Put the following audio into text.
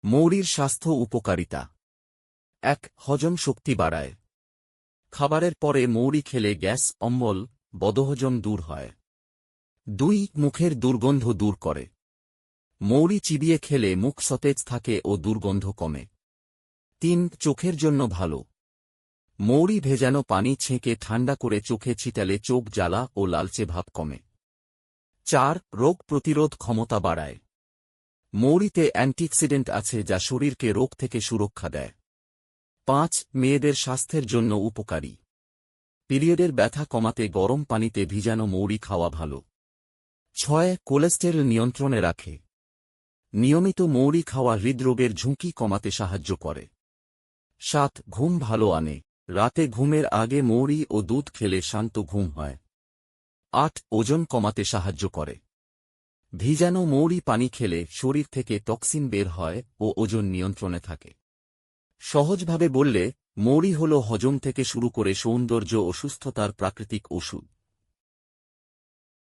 মৌরির স্বাস্থ্য উপকারিতা। ১. হজম শক্তি বাড়ায়। খাবারের পরে মৌরি খেলে গ্যাস, অম্বল, বদহজম দূর হয়। ২. মুখের দুর্গন্ধ দূর করে। মৌরি চিবিয়ে খেলে মুখ সতেজ থাকে ও দুর্গন্ধ কমে। ৩. চোখের জন্য ভালো। মৌরি ভেজানো পানি ছেঁকে ঠান্ডা করে চোখে ছিটালে চোখ জ্বালা ও লালচে ভাব কমে। ৪. রোগ প্রতিরোধ ক্ষমতা বাড়ায়। মৌরিতে অ্যান্টিঅক্সিডেন্ট আছে যা শরীরকে রোগ থেকে সুরক্ষা দেয়। ৫. মেয়েদের স্বাস্থ্যের জন্য উপকারী। পিরিয়ডের ব্যথা কমাতে গরম পানিতে ভিজানো মৌরি খাওয়া ভালো। ৬. কোলেস্টেরল নিয়ন্ত্রণে রাখে। নিয়মিত মৌরি খাওয়া হৃদরোগের ঝুঁকি কমাতে সাহায্য করে। ৭. ঘুম ভালো আনে। রাতে ঘুমের আগে মৌরি ও দুধ খেলে শান্ত ঘুম হয়। ৮. ওজন কমাতে সাহায্য করে। ভিজানো মৌরি পানি খেলে শরীর থেকে টক্সিন বের হয় ও ওজন নিয়ন্ত্রণে থাকে। সহজভাবে বললে, মৌরি হল হজম থেকে শুরু করে সৌন্দর্য ও সুস্থতার প্রাকৃতিক ওষুধ।